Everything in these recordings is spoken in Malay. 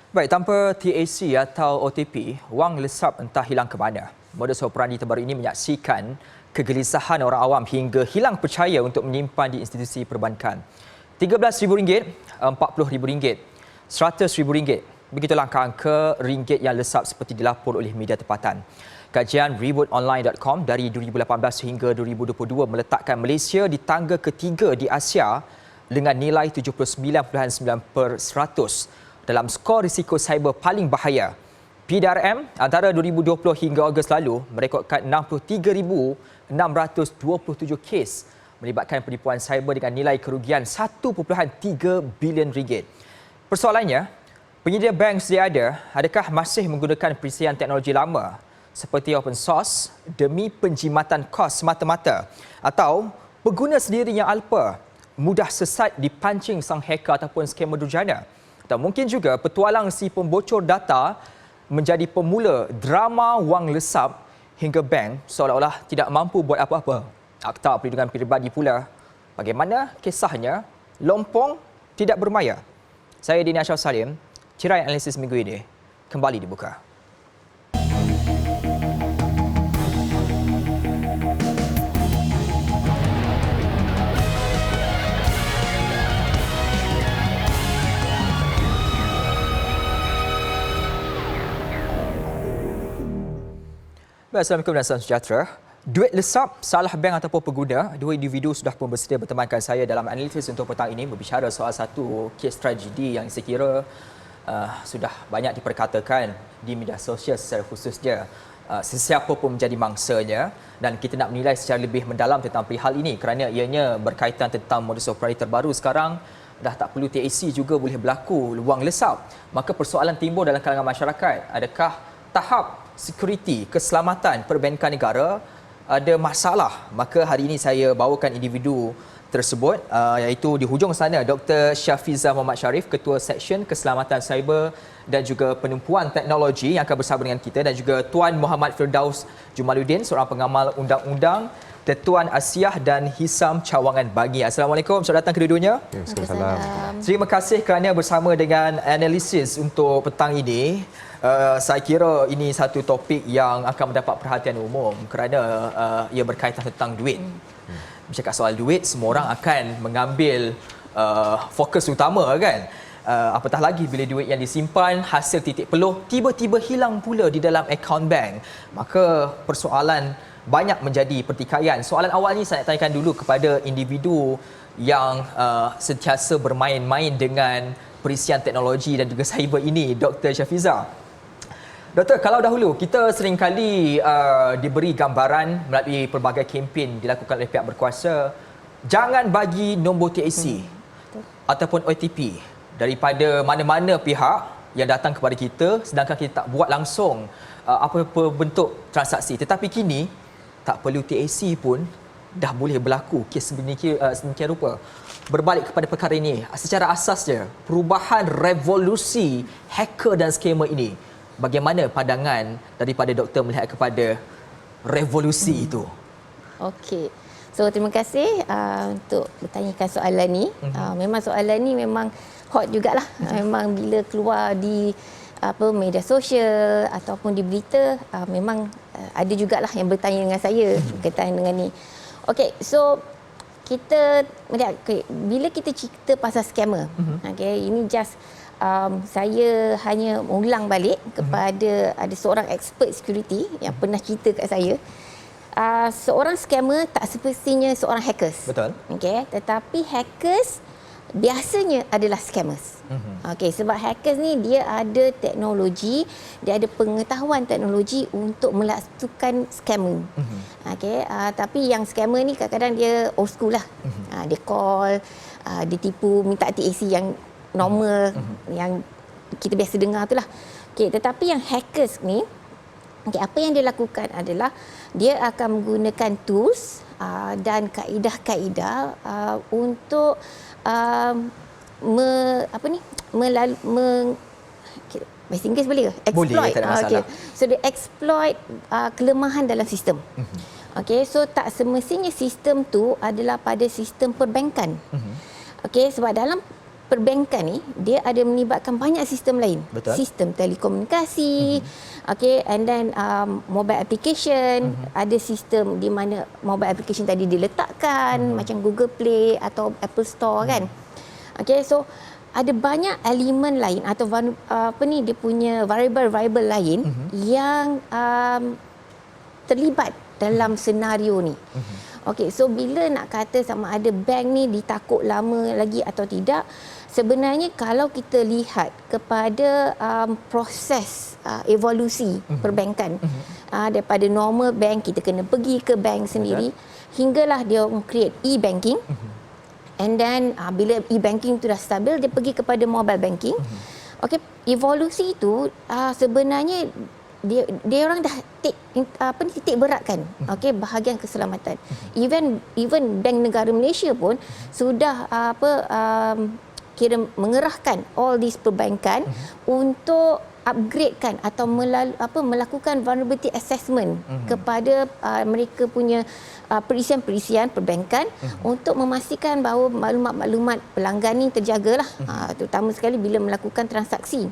Baik, tanpa TAC atau OTP, wang lesap entah hilang ke mana. Modus operandi terbaru ini menyaksikan kegelisahan orang awam hingga hilang percaya untuk menyimpan di institusi perbankan. RM13,000, RM40,000, RM100,000. Begitulah angka ringgit yang lesap seperti dilapor oleh media tempatan. Kajian rebootonline.com dari 2018 hingga 2022 meletakkan Malaysia di tangga ketiga di Asia dengan nilai 79.9% dalam skor risiko cyber paling bahaya. PDRM antara 2020 hingga Ogos lalu merekodkan 63,627 kes melibatkan penipuan cyber dengan nilai kerugian RM1.3 bilion. Persoalannya, penyedia bank sedia ada, adakah masih menggunakan perisian teknologi lama seperti open source demi penjimatan kos semata-mata, atau pengguna sendiri yang alpa mudah sesat dipancing sang hacker ataupun skamer durjana? Dan mungkin juga petualang si pembocor data menjadi pemula drama wang lesap hingga bank seolah-olah tidak mampu buat apa-apa. Akta Perlindungan Peribadi pula, bagaimana kisahnya lompong tidak bermaya? Saya Dini Ashraf Salim, Tirai Analisis minggu ini kembali dibuka. Assalamualaikum dan salam sejahtera. Duit lesap, salah bank ataupun pengguna, dua individu sudah pun bersedia bertemankan saya dalam analisis untuk petang ini berbicara soal satu kes tragedi yang saya kira sudah banyak diperkatakan di media sosial secara khususnya sesiapa pun menjadi mangsanya, dan kita nak menilai secara lebih mendalam tentang perihal ini kerana ianya berkaitan tentang modus operandi terbaru sekarang. Dah tak perlu TAC juga boleh berlaku wang lesap. Maka persoalan timbul dalam kalangan masyarakat, adakah tahap sekuriti keselamatan perbankan negara ada masalah? Maka hari ini saya bawakan individu tersebut, iaitu di hujung sana Dr. Syafiza Muhammad Sharif, Ketua Seksyen Keselamatan Cyber dan juga Penumpuan Teknologi yang akan bersama dengan kita, dan juga Tuan Muhammad Firdaus Jumaluddin, seorang pengamal undang-undang, Tuan Asiah dan Hisam Cawangan Bangi. Assalamualaikum, selamat datang kedua-duanya. Assalamualaikum. Terima kasih kerana bersama dengan analisis untuk petang ini. Saya kira ini satu topik yang akan mendapat perhatian umum kerana ia berkaitan tentang duit. Bercakap soal duit, semua orang akan mengambil fokus utama kan. Apatah lagi bila duit yang disimpan hasil titik peluh tiba-tiba hilang pula di dalam akaun bank. Maka persoalan banyak menjadi pertikaian. Soalan awal ni saya nak tanyakan dulu kepada individu yang sentiasa bermain-main dengan perisian teknologi dan juga cyber ini, Dr. Syafiza. Doktor, kalau dahulu kita seringkali diberi gambaran melalui pelbagai kempen dilakukan oleh pihak berkuasa, jangan bagi nombor TAC ataupun OTP daripada mana-mana pihak yang datang kepada kita, sedangkan kita tak buat langsung apa-apa bentuk transaksi. Tetapi kini tak perlu TAC pun dah boleh berlaku kes sedemikian rupa. Berbalik kepada perkara ini, secara asasnya perubahan revolusi hacker dan skamer ini, bagaimana pandangan daripada doktor melihat kepada revolusi itu? Okey. So terima kasih untuk bertanyakan soalan ni. Memang soalan ni memang hot jugalah. Memang bila keluar di media sosial ataupun di berita, memang ada jugalah yang bertanya dengan saya berkaitan dengan ni. Okey, so kita melihat bila kita cerita pasal scammer, ini just saya hanya mengulang balik kepada ada seorang expert security yang pernah cerita kat saya. Seorang scammer tak semestinya seorang hackers. Betul. Okey, tetapi hackers biasanya adalah scammers. Okey, sebab hackers ni dia ada teknologi, dia ada pengetahuan teknologi untuk melakukan scamming. Okey, tapi yang scammer ni kadang-kadang dia old school lah. Dia call, dia tipu, minta TAC yang normal yang kita biasa dengar itulah. Okey, tetapi yang hackers ni, apa yang dia lakukan adalah dia akan menggunakan tools dan kaedah-kaedah untuk bahasa Inggeris boleh ke? Exploit. Boleh, tak ada masalah. So dia exploit kelemahan dalam sistem. Okey, so tak semestinya sistem tu adalah pada sistem perbankan. Okey, sebab dalam perbankan ni dia ada melibatkan banyak sistem lain. Betul. Sistem telekomunikasi, okay, and then mobile application, ada sistem di mana mobile application tadi diletakkan macam Google Play atau Apple Store kan. Okay, so ada banyak elemen lain atau dia punya variable lain yang terlibat dalam senario ni. Okey, so bila nak kata sama ada bank ni ditakut lama lagi atau tidak, sebenarnya kalau kita lihat kepada proses evolusi perbankan, daripada normal bank kita kena pergi ke bank sendiri, hinggalah dia create e-banking. And then bila e-banking tu dah stabil, dia pergi kepada mobile banking. Okey, evolusi itu sebenarnya dia orang dah titik beratkan, okey, bahagian keselamatan. Even Bank Negara Malaysia pun sudah kira mengerahkan all these perbankan untuk upgradekan atau melakukan vulnerability assessment kepada mereka punya perisian-perisian perbankan untuk memastikan bahawa maklumat-maklumat pelanggan ni terjagalah, terutama sekali bila melakukan transaksi.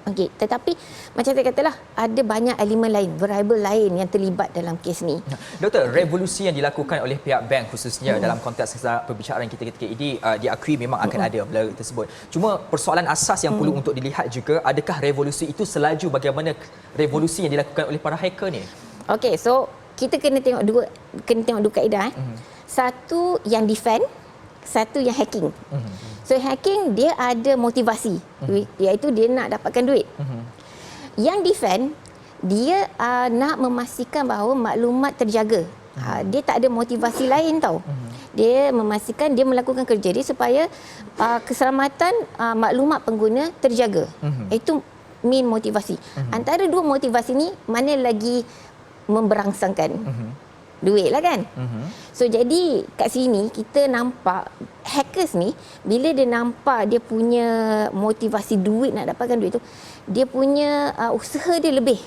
Okey, tetapi macam saya katalah, ada banyak elemen lain, variable lain yang terlibat dalam kes ni. Doktor, revolusi yang dilakukan oleh pihak bank khususnya dalam konteks perbicaraan kita ketika ini diakui memang akan ada benda tersebut. Cuma persoalan asas yang perlu untuk dilihat juga, adakah revolusi itu selaju bagaimana revolusi yang dilakukan oleh para hacker ni? Okey, so kita kena tengok dua kaedah. Satu yang defend, satu yang hacking. So hacking dia ada motivasi, iaitu dia nak dapatkan duit. Yang defend dia nak memastikan bahawa maklumat terjaga. Dia tak ada motivasi lain tau. Dia memastikan dia melakukan kerja dia supaya keselamatan maklumat pengguna terjaga. Itu main motivasi. Antara dua motivasi ni, mana lagi memberangsangkan duit lah kan. So jadi kat sini kita nampak hackers ni, bila dia nampak dia punya motivasi duit, nak dapatkan duit tu, dia punya usaha dia lebih.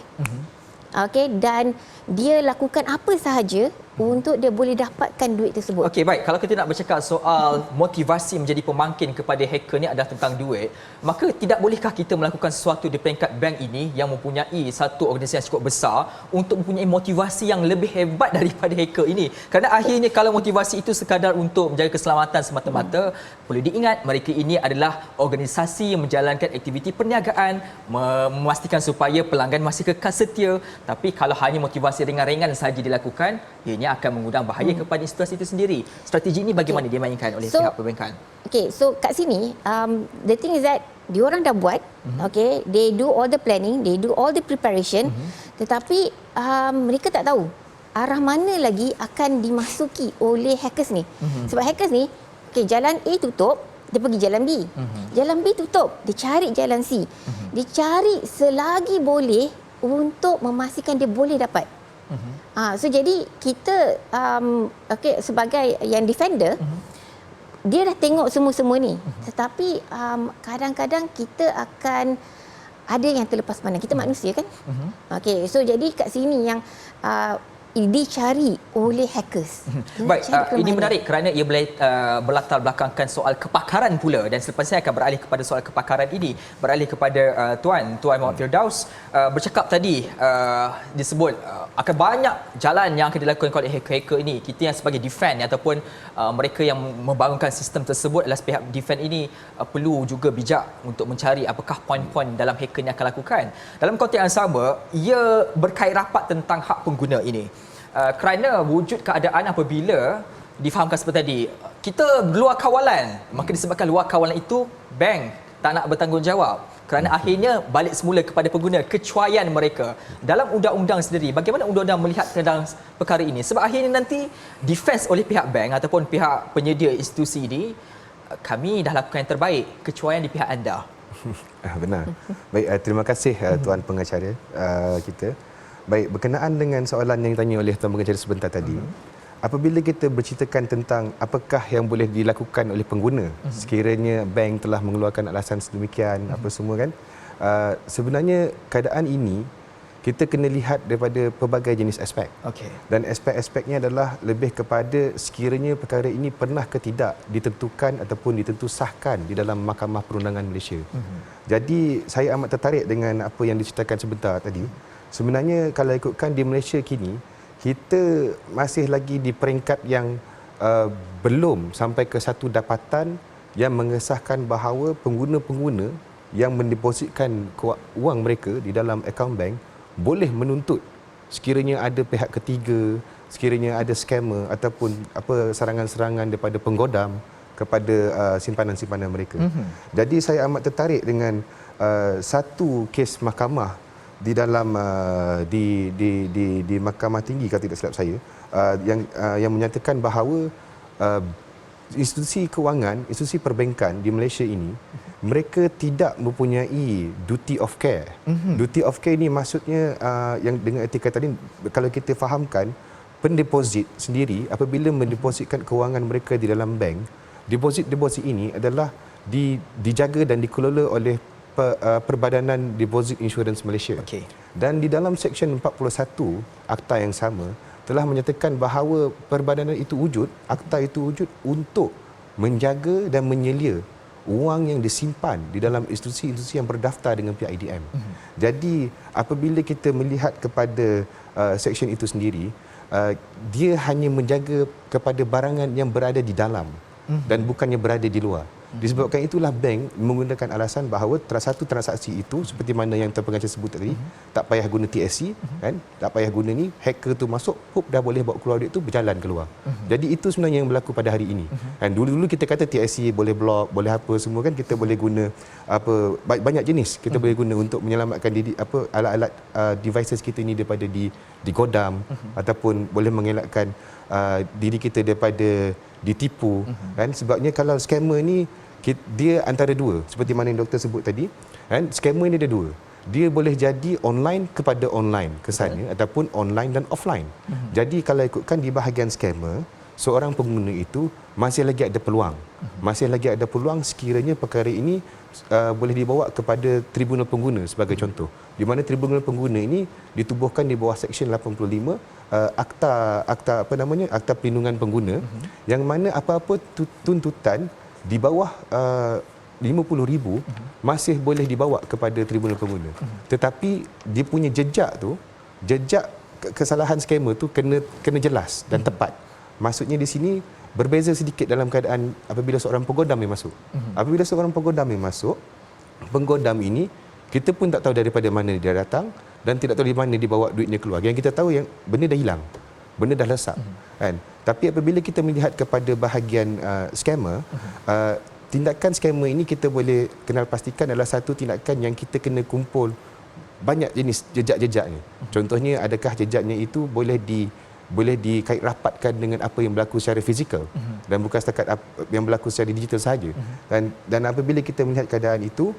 Okey, dan dia lakukan apa sahaja untuk dia boleh dapatkan duit tersebut. Okey, baik. Kalau kita nak bercakap soal motivasi menjadi pemangkin kepada hacker ni adalah tentang duit, maka tidak bolehkah kita melakukan sesuatu di peringkat bank ini yang mempunyai satu organisasi yang cukup besar untuk mempunyai motivasi yang lebih hebat daripada hacker ini? Kerana akhirnya kalau motivasi itu sekadar untuk menjaga keselamatan semata-mata, perlu diingat mereka ini adalah organisasi yang menjalankan aktiviti perniagaan, memastikan supaya pelanggan masih kekal setia. Tapi kalau hanya motivasi ringan-ringan sahaja dilakukan, ianya akan mengundang bahaya kepada institusi itu sendiri. Strategi ini bagaimana dimainkan oleh pihak perbankan? Okay, so kat sini, the thing is that diorang dah buat, okay, they do all the planning, they do all the preparation, tetapi mereka tak tahu arah mana lagi akan dimasuki oleh hackers ni. Sebab hackers ni, okay, jalan A tutup, dia pergi jalan B. Jalan B tutup, dia cari jalan C. Dia cari selagi boleh untuk memastikan dia boleh dapat. So jadi kita sebagai yang defender, dia dah tengok semua-semua ni. Tetapi kadang-kadang kita akan ada yang terlepas pandang. Kita manusia kan? Okey, so jadi kat sini yang dicari oleh hackers. Baik, ini menarik kerana ia berlatar belakangkan soal kepakaran pula, dan selepas saya akan beralih kepada soal kepakaran ini, beralih kepada Tuan Muhammad Firdaus. Bercakap tadi disebut akan banyak jalan yang akan dilakukan oleh hacker ini. Kita yang sebagai defend ataupun mereka yang membangunkan sistem tersebut adalah pihak defend ini perlu juga bijak untuk mencari apakah poin-poin dalam hacker yang akan lakukan. Dalam konteks yang sama, ia berkait rapat tentang hak pengguna ini. Kerana wujud keadaan apabila difahamkan seperti tadi, kita luar kawalan, maka disebabkan luar kawalan itu bank tak nak bertanggungjawab, kerana akhirnya balik semula kepada pengguna, kecuaian mereka. Dalam undang-undang sendiri, bagaimana undang-undang melihat tentang perkara ini? Sebab akhirnya nanti defense oleh pihak bank ataupun pihak penyedia institusi ini, kami dah lakukan yang terbaik, kecuaian di pihak anda. Benar. Baik, terima kasih Tuan Pengacara kita. Baik, berkenaan dengan soalan yang ditanya oleh Tuan Pengacara sebentar tadi, apabila kita berceritakan tentang apakah yang boleh dilakukan oleh pengguna sekiranya bank telah mengeluarkan alasan sedemikian, apa semua kan, sebenarnya keadaan ini kita kena lihat daripada pelbagai jenis aspek. Okey. Dan aspek-aspeknya adalah lebih kepada sekiranya perkara ini pernah ke tidak ditentukan ataupun ditentusahkan di dalam Mahkamah Perundangan Malaysia. Jadi saya amat tertarik dengan apa yang diceritakan sebentar tadi. Sebenarnya kalau ikutkan di Malaysia kini, kita masih lagi di peringkat yang belum sampai ke satu dapatan yang mengesahkan bahawa pengguna-pengguna yang mendepositkan wang mereka di dalam akaun bank boleh menuntut sekiranya ada pihak ketiga, sekiranya ada scammer ataupun serangan-serangan daripada penggodam kepada simpanan-simpanan mereka. Jadi saya amat tertarik dengan satu kes mahkamah di dalam di Mahkamah Tinggi kalau tidak silap saya, yang menyatakan bahawa institusi kewangan, institusi perbankan di Malaysia ini, mereka tidak mempunyai duty of care. Duty of care ini maksudnya yang dengan etika tadi, kalau kita fahamkan, pendeposit sendiri apabila mendepositkan kewangan mereka di dalam bank, deposit ini adalah dijaga dan dikelola oleh Perbadanan Deposit Insurance Malaysia. Okey. Dan di dalam Seksyen 41 Akta yang sama telah menyatakan bahawa perbadanan itu wujud, akta itu wujud untuk menjaga dan menyelia wang yang disimpan di dalam institusi-institusi yang berdaftar dengan pihak IDM. Jadi apabila kita melihat kepada seksyen itu sendiri, dia hanya menjaga kepada barangan yang berada di dalam dan bukannya berada di luar. Disebabkan itulah bank menggunakan alasan bahawa satu transaksi itu seperti mana yang Tuan Pengacara sebut tadi, tak payah guna TSC, kan? Tak payah guna ni, hacker tu masuk, dah boleh bawa keluar duit tu, berjalan keluar. Jadi itu sebenarnya yang berlaku pada hari ini. Dan dulu-dulu kita kata TSC boleh block, boleh apa semua kan, kita boleh guna banyak jenis kita boleh guna untuk menyelamatkan alat-alat devices kita ini daripada digodam ataupun boleh mengelakkan diri kita daripada ditipu, kan? Sebabnya kalau scammer ni dia antara dua, seperti mana yang doktor sebut tadi, kan? Scammer ni ada dua. Dia boleh jadi online kepada online kesannya, ataupun online dan offline. Jadi kalau ikutkan di bahagian scammer, seorang pengguna itu masih lagi ada peluang. Masih lagi ada peluang sekiranya perkara ini boleh dibawa kepada tribunal pengguna sebagai contoh. Di mana tribunal pengguna ini ditubuhkan di bawah Seksyen 85 Akta Perlindungan Pengguna, yang mana apa-apa tuntutan di bawah 50,000 masih boleh dibawa kepada tribunal pengguna. Tetapi dia punya jejak kesalahan scammer tu kena jelas dan tepat. Maksudnya di sini berbeza sedikit dalam keadaan apabila seorang penggodam yang masuk. Apabila seorang penggodam yang masuk, penggodam ini kita pun tak tahu daripada mana dia datang dan tidak tahu di mana dia bawa duitnya keluar. Yang kita tahu yang benda dah hilang, benda dah lesap, kan? Tapi apabila kita melihat kepada bahagian scammer, tindakan scammer ini kita boleh kenal pastikan adalah satu tindakan yang kita kena kumpul banyak jenis jejak-jejaknya. Contohnya, adakah jejaknya itu boleh dikait rapatkan dengan apa yang berlaku secara fizikal dan bukan setakat yang berlaku secara digital sahaja. Dan apabila kita melihat keadaan itu,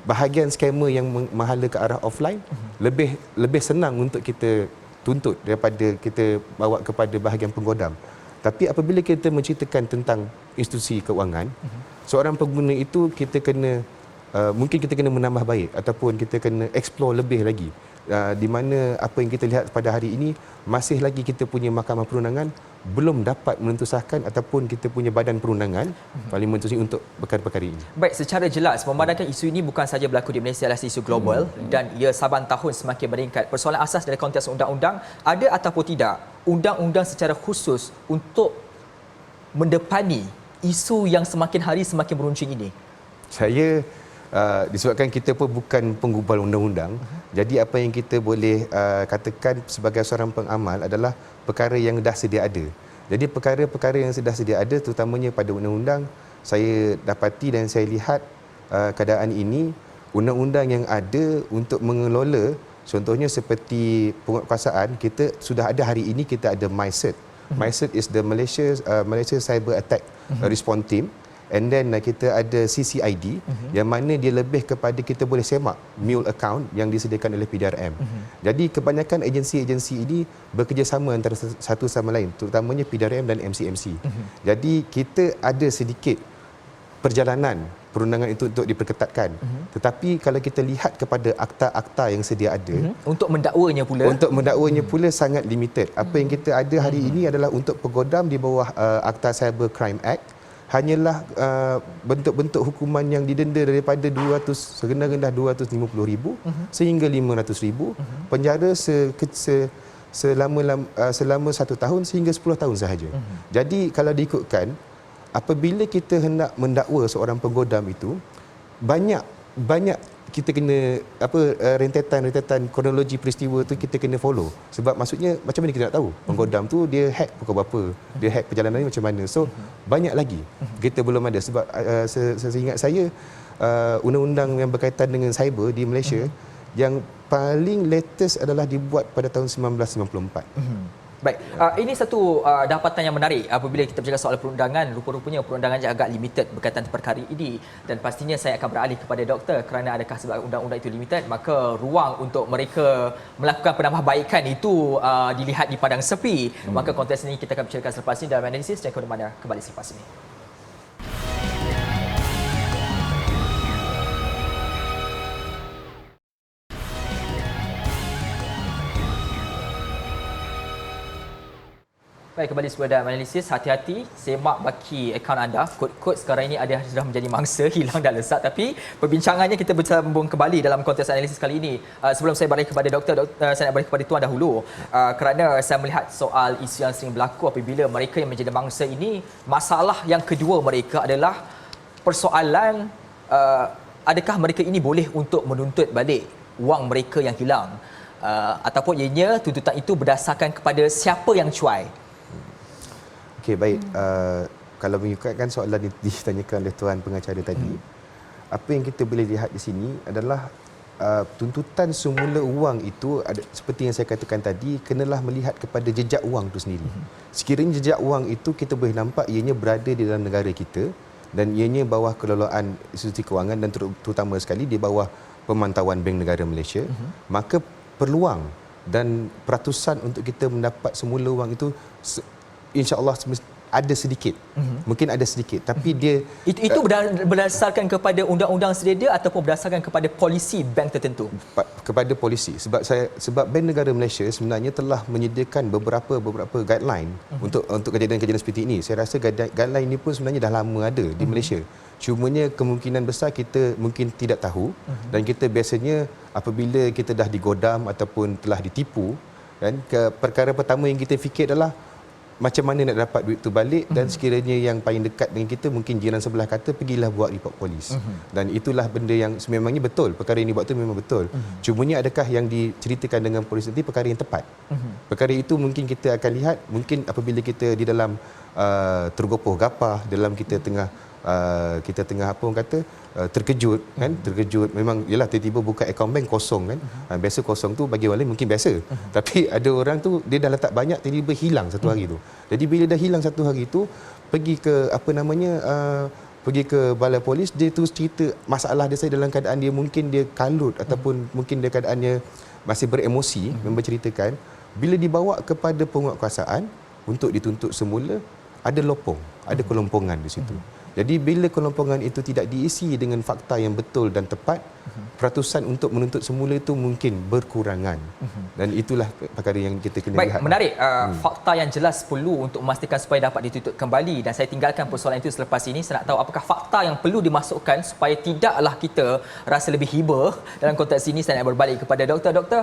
bahagian scammer yang menghala ke arah offline lebih senang untuk kita tuntut daripada kita bawa kepada bahagian penggodam. Tapi apabila kita menceritakan tentang institusi kewangan, seorang pengguna itu kita kena mungkin kita kena menambah baik ataupun kita kena explore lebih lagi. Di mana apa yang kita lihat pada hari ini, masih lagi kita punya Mahkamah Perundangan belum dapat menentusahkan ataupun kita punya badan perundangan paling menentusi untuk perkara-perkara ini. Baik, secara jelas memandangkan isu ini bukan sahaja berlaku di Malaysia, adalah isu global dan ia saban tahun semakin meningkat. Persoalan asas dari konteks undang-undang, ada ataupun tidak undang-undang secara khusus untuk mendepani isu yang semakin hari semakin meruncing ini? Saya disebabkan kita pun bukan penggubal undang-undang, jadi apa yang kita boleh katakan sebagai seorang pengamal adalah perkara yang dah sedia ada. Jadi perkara-perkara yang dah sedia ada, terutamanya pada undang-undang, saya dapati dan saya lihat keadaan ini, undang-undang yang ada untuk mengelola, contohnya seperti penguatkuasaan, kita sudah ada hari ini, kita ada MyCert. MyCert is the Malaysia Cyber Attack Response Team. And then kita ada CCID, yang mana dia lebih kepada kita boleh semak mule account yang disediakan oleh PDRM. Jadi kebanyakan agensi-agensi ini bekerjasama antara satu sama lain, terutamanya PDRM dan MCMC. Jadi kita ada sedikit perjalanan perundangan itu untuk diperketatkan. Tetapi kalau kita lihat kepada akta-akta yang sedia ada, untuk mendakwanya pula sangat limited. Apa yang kita ada hari ini adalah untuk pegodam di bawah Akta Cyber Crime Act, hanyalah bentuk-bentuk hukuman yang didenda daripada serendah-rendah 250,000 sehingga 500,000, penjara selama 1 tahun sehingga 10 tahun sahaja. Jadi kalau diikutkan, apabila kita hendak mendakwa seorang penggodam itu, banyak kita kena rentetan kronologi peristiwa tu kita kena follow. Sebab maksudnya macam mana kita nak tahu penggodam tu dia hack pukul berapa, dia hack perjalanan ni macam mana. So banyak lagi kita belum ada. Sebab seingat saya undang-undang yang berkaitan dengan cyber di Malaysia yang paling latest adalah dibuat pada tahun 1994. Baik, ini satu dapatan yang menarik apabila kita bercakap soal perundangan. Rupa-rupanya perundangan agak limited berkaitan perkara ini, dan pastinya saya akan beralih kepada doktor kerana adakah sebab undang-undang itu limited maka ruang untuk mereka melakukan penambahbaikan itu dilihat di padang sepi. Maka konteks ini kita akan bicarakan selepas ini dalam analisis, dan ke mana kembali selepas ini. Baik, kembali semula dalam analisis. Hati-hati semak baki akaun anda. Kod-kod sekarang ini ada sudah menjadi mangsa, hilang dan lesat. Tapi perbincangannya kita bersambung kembali dalam konteks analisis kali ini. Sebelum saya balik kepada doktor, saya nak balik kepada tuan dahulu. Kerana saya melihat soal isu yang sering berlaku apabila mereka yang menjadi mangsa ini, masalah yang kedua mereka adalah persoalan adakah mereka ini boleh untuk menuntut balik wang mereka yang hilang, ataupun ianya tuntutan itu berdasarkan kepada siapa yang cuai. Okey, baik. Kalau mengikutkan soalan yang ditanyakan oleh tuan pengacara tadi, apa yang kita boleh lihat di sini adalah tuntutan semula wang itu seperti yang saya katakan tadi, kenalah melihat kepada jejak wang itu sendiri. Sekiranya jejak wang itu kita boleh nampak ianya berada di dalam negara kita dan ianya bawah kelolaan institusi kewangan dan terutama sekali di bawah pemantauan Bank Negara Malaysia, maka peluang dan peratusan untuk kita mendapat semula wang itu insya-Allah ada sedikit. Mungkin ada sedikit, tapi dia itu berdasarkan kepada undang-undang sedia ataupun berdasarkan kepada polisi bank tertentu? Kepada polisi. Sebab Bank Negara Malaysia sebenarnya telah menyediakan beberapa guideline untuk kejadian-kejadian seperti ini. Saya rasa guideline ini pun sebenarnya dah lama ada di Malaysia. Cumanya kemungkinan besar kita mungkin tidak tahu, dan kita biasanya apabila kita dah digodam ataupun telah ditipu, kan, perkara pertama yang kita fikir adalah macam mana nak dapat duit tu balik, dan sekiranya yang paling dekat dengan kita mungkin jiran sebelah kata pergilah buat report polis. Dan itulah benda yang sememangnya betul, perkara yang dibuat tu memang betul. Cumanya adakah yang diceritakan dengan polis nanti perkara yang tepat? Perkara itu mungkin kita akan lihat mungkin apabila kita di dalam tergopoh gapah, dalam kita tengah apa orang kata terkejut, kan, terkejut memang yalah, tiba-tiba buka akaun bank kosong, kan. Biasa kosong tu bagi orang lain mungkin biasa, tapi ada orang tu dia dah letak banyak, tiba-tiba hilang satu hari tu. Jadi bila dah hilang satu hari tu, pergi ke pergi ke balai polis, dia terus cerita masalah dia dalam keadaan dia mungkin dia kalut ataupun mungkin dia keadaannya masih beremosi, menceritakan. Bila dibawa kepada penguatkuasaan untuk dituntut semula, ada lopong, ada kelompongan di situ. Jadi bila kelompongan itu tidak diisi dengan fakta yang betul dan tepat, peratusan untuk menuntut semula itu mungkin berkurangan. Dan itulah perkara yang kita kena lihat. Baik, menarik. Fakta yang jelas perlu untuk memastikan supaya dapat dituntut kembali, dan saya tinggalkan persoalan itu selepas ini. Saya nak tahu apakah fakta yang perlu dimasukkan supaya tidaklah kita rasa lebih hibah dalam konteks ini. Saya nak berbalik kepada doktor. Doktor,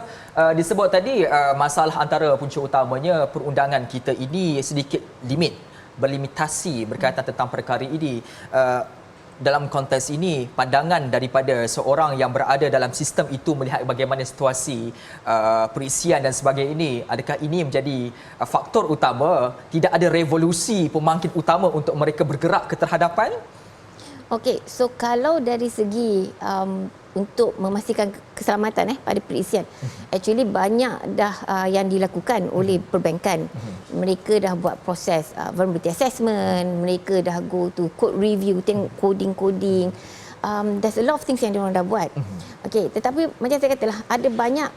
disebut tadi masalah antara punca utamanya perundangan kita ini sedikit berlimitasi berkaitan tentang perkara ini. Dalam konteks ini, pandangan daripada seorang yang berada dalam sistem itu melihat bagaimana situasi perisian dan sebagainya ini, adakah ini menjadi faktor utama, tidak ada revolusi pembangkit utama untuk mereka bergerak ke terhadapan? Okey, so kalau dari segi untuk memastikan keselamatan pada perisian, actually banyak dah yang dilakukan oleh perbankan. Mereka dah buat proses vulnerability assessment, mereka dah go to code review, tengok coding. There's a lot of things yang diorang dah buat. Okey, tetapi macam saya katalah, ada banyak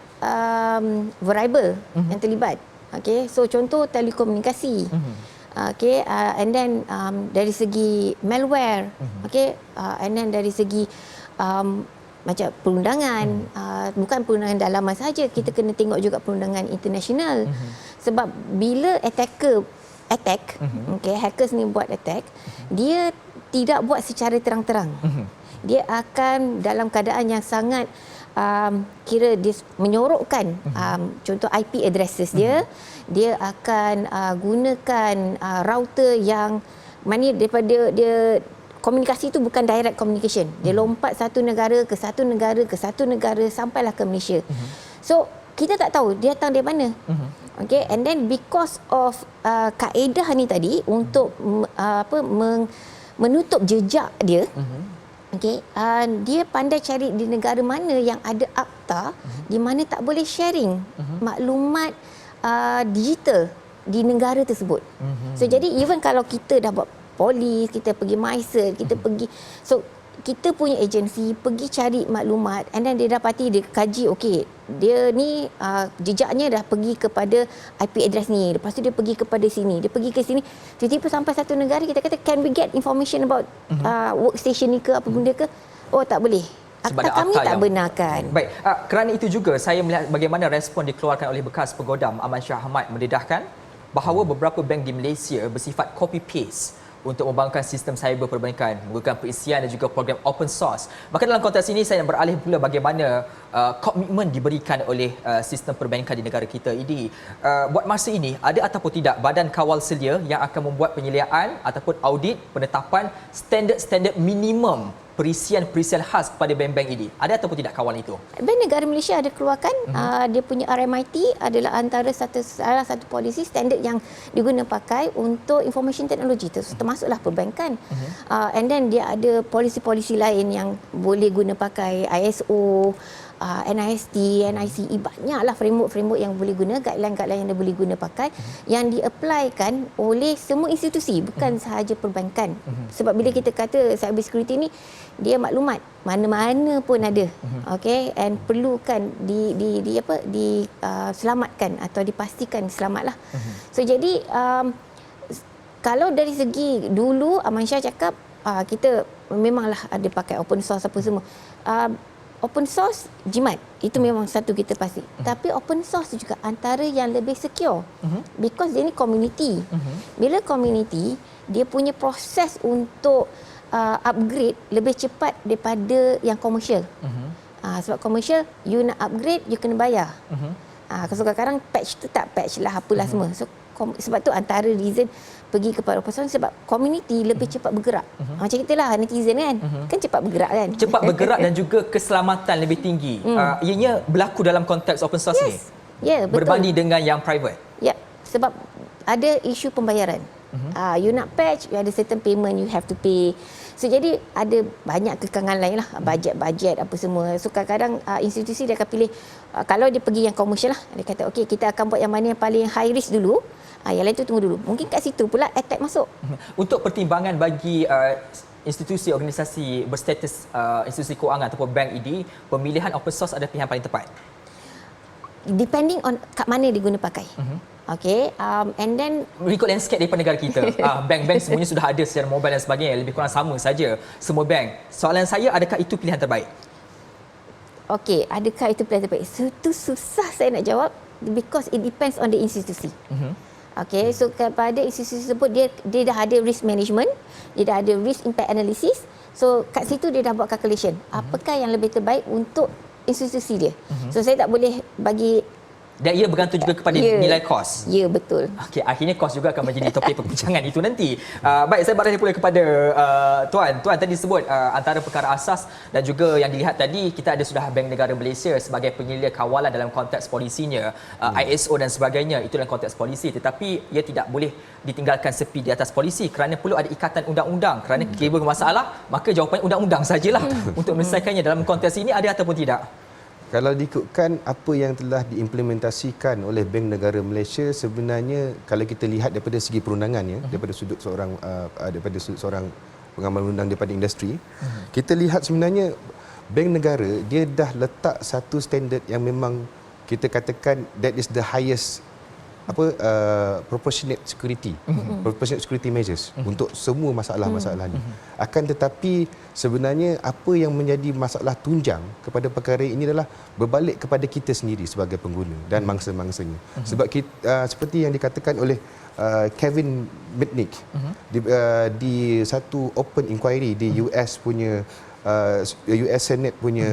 variable yang terlibat. Okey, so contoh telekomunikasi. Okay, and then dari segi malware, okay, and then dari segi macam perundangan, bukan perundangan dalaman saja, kita kena tengok juga perundangan international. Sebab bila attack, okay, hackers ni buat attack, dia tidak buat secara terang-terang. Dia akan dalam keadaan yang sangat kira dia menyorokkan contoh IP addresses dia akan gunakan router yang mana daripada dia komunikasi itu bukan direct communication. Dia lompat satu negara ke satu negara ke satu negara sampailah ke Malaysia. So kita tak tahu dia datang dari mana. Okay, and then because of kaedah ni tadi untuk menutup jejak dia. Okay, dia pandai cari di negara mana yang ada akta di mana tak boleh sharing maklumat digital di negara tersebut. So jadi even kalau kita dah buat polis, kita pergi MyCert, kita pergi, so kita punya agensi pergi cari maklumat and then dia dapati, dia kaji, okey, dia ni jejaknya dah pergi kepada IP address ni, lepas tu dia pergi kepada sini, dia pergi ke sini, tiba-tiba sampai satu negara, kita kata can we get information about workstation ni ke apa benda ke? Oh, tak boleh. Akta kami tak benarkan. Baik, kerana itu juga saya melihat bagaimana respon dikeluarkan oleh bekas penggodam Aman Shah Ahmad mendedahkan bahawa beberapa bank di Malaysia bersifat copy paste untuk membangunkan sistem cyber perbankan menggunakan perisian dan juga program open source. Maka dalam konteks ini saya nak beralih pula bagaimana komitmen diberikan oleh sistem perbankan di negara kita ini. Buat masa ini, ada ataupun tidak badan kawal selia yang akan membuat penyeliaan ataupun audit penetapan standard-standard minimum perisian-perisian khas kepada bank-bank ini. Ada ataupun tidak kawalan itu? Bank Negara Malaysia ada keluarkan dia punya RMIT adalah antara salah satu polisi standard yang diguna pakai untuk information technology termasuklah perbankan. And then dia ada polisi-polisi lain yang boleh guna pakai ISO, NIST, NICE, banyaklah framework yang boleh guna, guideline-guideline yang dia boleh guna pakai yang di-applykan oleh semua institusi, bukan sahaja perbankan. Sebab bila kita kata cyber security ni, dia maklumat mana-mana pun ada. Okay, and perlukan selamatkan atau dipastikan selamatlah. So jadi kalau dari segi dulu Aman Shah cakap kita memanglah ada pakai open source apa semua. Open source jimat, itu memang satu kita pasti. Tapi open source juga antara yang lebih secure. Because dia ni community. Bila community, dia punya proses untuk upgrade lebih cepat daripada yang komersial. Sebab komersial, you nak upgrade, you kena bayar. Kadang-kadang patch tu tak patch lah, apalah semua. So sebab tu antara reason pergi kepada open source, sebab community lebih cepat bergerak. Macam kita lah, netizen kan cepat bergerak kan. Cepat bergerak dan juga keselamatan lebih tinggi. Ianya berlaku dalam konteks open source ni? Ya, betul. Berbanding dengan yang private? Ya, sebab ada isu pembayaran. You nak patch, you ada certain payment you have to pay. So jadi ada banyak kekangan lain lah, bajet-bajet apa semua. So kadang-kadang institusi dia akan pilih, kalau dia pergi yang komersial lah, dia kata okey, kita akan buat yang mana yang paling high risk dulu, yang lain tu tunggu dulu. Mungkin kat situ pula attack masuk. Untuk pertimbangan bagi institusi organisasi berstatus institusi kewangan ataupun bank ini, pemilihan open source adalah pilihan paling tepat? Depending on kat mana diguna pakai. Okay, and then ikut landscape daripada negara kita, bank-bank semuanya sudah ada secara mobile dan sebagainya, lebih kurang sama saja semua bank. Soalan saya, adakah itu pilihan terbaik? Okey, adakah itu pilihan terbaik? Itu susah saya nak jawab because it depends on the institusi. Okey, so kepada institusi tersebut dia dah ada risk management, dia dah ada risk impact analysis. So kat situ dia dah buat calculation. Apakah yang lebih terbaik untuk institusi dia? So saya tak boleh bagi. Dan ia bergantung juga kepada nilai kos. Ya, betul. Okey, akhirnya kos juga akan menjadi topik perbincangan itu nanti. Baik, saya beralih pula kepada Tuan. Tuan tadi sebut antara perkara asas dan juga yang dilihat tadi, kita ada sudah Bank Negara Malaysia sebagai penyelia kawalan dalam konteks polisinya, ISO dan sebagainya, itu dalam konteks polisi. Tetapi ia tidak boleh ditinggalkan sepi di atas polisi kerana perlu ada ikatan undang-undang. Kerana jika bermasalah, maka jawapannya undang-undang sajalah untuk menyelesaikannya. Dalam konteks ini ada ataupun tidak? Kalau diikutkan apa yang telah diimplementasikan oleh Bank Negara Malaysia, sebenarnya kalau kita lihat daripada segi perundangannya, daripada sudut seorang pengamal undang daripada industri, kita lihat sebenarnya Bank Negara dia dah letak satu standard yang memang kita katakan that is the highest proportionate security measures untuk semua masalah-masalah ni. Akan tetapi sebenarnya apa yang menjadi masalah tunjang kepada perkara ini adalah berbalik kepada kita sendiri sebagai pengguna dan mangsa-mangsanya. Sebab kita, seperti yang dikatakan oleh Kevin Mitnick di satu open inquiry di US punya US Senate punya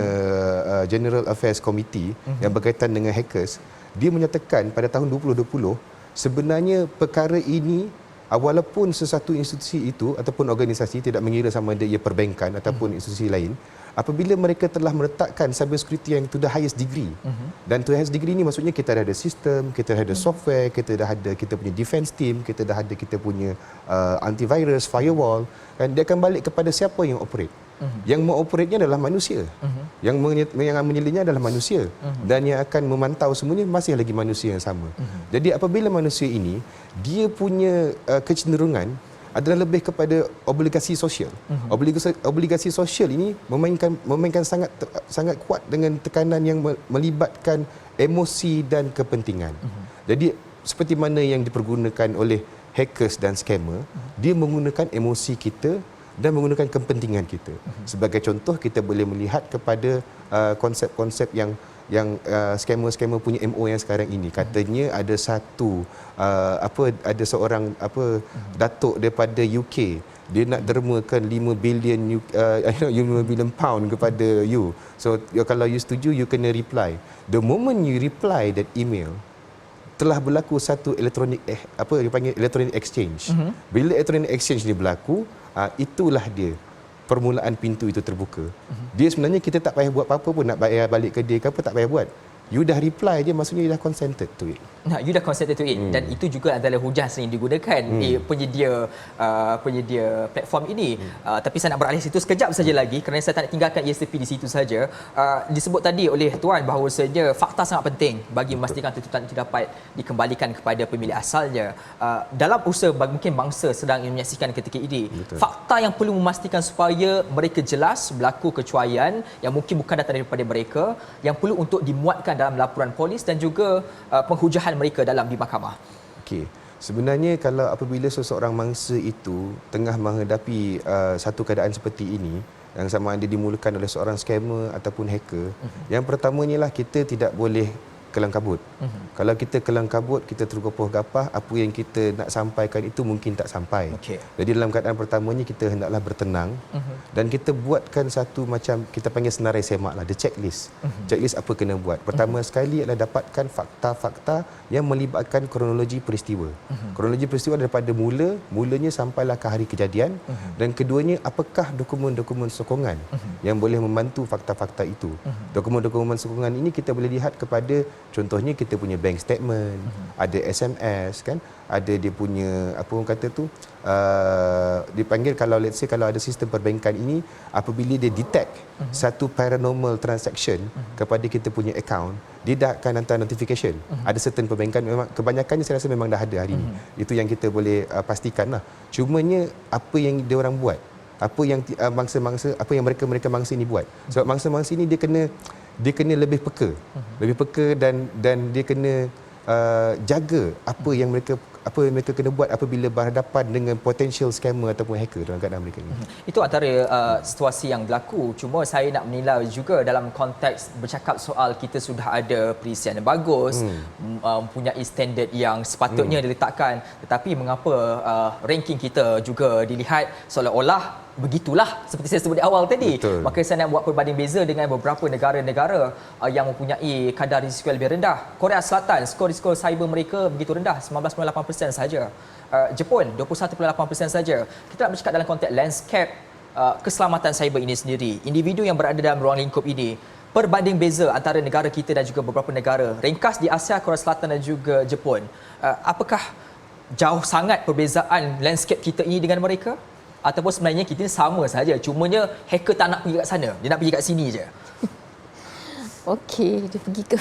General Affairs Committee yang berkaitan dengan hackers, dia menyatakan pada tahun 2020 sebenarnya perkara ini walaupun sesuatu institusi itu ataupun organisasi, tidak mengira sama ada ia perbankan ataupun institusi lain, apabila mereka telah meletakkan cyber security yang to the highest degree, dan to the highest degree ni maksudnya kita dah ada sistem, kita dah ada software, kita dah ada kita punya defense team, kita dah ada kita punya antivirus, firewall, dan dia akan balik kepada siapa yang operate. Yang mengoperate-nya adalah manusia. Yang menyelinya adalah manusia. Dan yang akan memantau semuanya masih lagi manusia yang sama. Jadi apabila manusia ini, dia punya kecenderungan adalah lebih kepada obligasi sosial. Obligasi sosial ini memainkan sangat kuat dengan tekanan yang melibatkan emosi dan kepentingan. Jadi seperti mana yang dipergunakan oleh hackers dan scammer, dia menggunakan emosi kita dan menggunakan kepentingan kita. Sebagai contoh, kita boleh melihat kepada konsep-konsep yang scammer punya MO yang sekarang ini. Katanya ada ada seorang datuk daripada UK, dia nak dermakan 5 billion pound kepada you. So kalau you setuju, you kena reply. The moment you reply that email, telah berlaku satu electronic exchange. Bila electronic exchange ni berlaku, itulah dia permulaan pintu itu terbuka. Dia sebenarnya kita tak payah buat apa-apa pun, nak bayar balik ke dia ke apa tak payah buat. You dah reply je, maksudnya you dah consented to it. You dah consented to it. Dan itu juga adalah hujah sering digunakan di penyedia platform ini. Tapi saya nak beralih situ sekejap saja lagi kerana saya tak nak tinggalkan ESTP di situ saja. Disebut tadi oleh Tuan bahawasanya fakta sangat penting bagi memastikan tuntutan itu dapat dikembalikan kepada pemilik asalnya. Dalam usaha mungkin bangsa sedang menyaksikan ketika ini, fakta yang perlu memastikan supaya mereka jelas berlaku kecuaian yang mungkin bukan datang daripada mereka, yang perlu untuk dimuatkan dalam laporan polis dan juga penghujahan mereka dalam di mahkamah. Okey. Sebenarnya kalau apabila seseorang mangsa itu tengah menghadapi satu keadaan seperti ini, yang sama ada dimulakan oleh seorang scammer ataupun hacker, yang pertamanya lah kita tidak boleh kelang kabut. Kalau kita kelang kabut, kita tergopoh gapah, apa yang kita nak sampaikan itu mungkin tak sampai. Jadi dalam keadaan pertamanya kita hendaklah bertenang dan kita buatkan satu macam kita panggil senarai semak lah, the checklist. Checklist apa kena buat. Pertama sekali adalah dapatkan fakta-fakta yang melibatkan kronologi peristiwa. Kronologi peristiwa daripada mulanya sampailah ke hari kejadian, dan keduanya apakah dokumen-dokumen sokongan yang boleh membantu fakta-fakta itu. Dokumen-dokumen sokongan ini kita boleh lihat kepada, contohnya kita punya bank statement, ada SMS kan, ada dia punya apa orang kata tu, dipanggil kalau let's say kalau ada sistem perbankan ini, apabila dia detect satu paranormal transaction kepada kita punya account, dia dah akan hantar notification. Ada certain perbankan memang kebanyakannya saya rasa memang dah ada hari ini. Itu yang kita boleh pastikan lah. Cumanya apa yang dia orang buat, apa yang mangsa-mangsa, apa yang mereka mangsa ini buat. Sebab mangsa-mangsa ini dia kena lebih peka dan dia kena jaga apa yang mereka kena buat apabila berhadapan dengan potential scammer ataupun hacker dalam keadaan mereka ini. Itu antara situasi yang berlaku. Cuma saya nak menilai juga dalam konteks bercakap soal kita sudah ada perisian yang bagus, mempunyai standard yang sepatutnya diletakkan, tetapi mengapa ranking kita juga dilihat seolah-olah begitulah seperti saya sebut di awal tadi. Maka saya nak buat perbanding beza dengan beberapa negara-negara yang mempunyai kadar risiko lebih rendah. Korea Selatan, skor risiko cyber mereka begitu rendah, 19.8% saja. Jepun 21.8% saja. Kita nak bercakap dalam konteks landscape keselamatan cyber ini sendiri. Individu yang berada dalam ruang lingkup ini, perbanding beza antara negara kita dan juga beberapa negara, ringkas di Asia, Korea Selatan dan juga Jepun. Apakah jauh sangat perbezaan landscape kita ini dengan mereka? Ataupun sebenarnya kita sama saja, cumanya hacker tak nak pergi kat sana, dia nak pergi kat sini je. Okey, dia pergi ke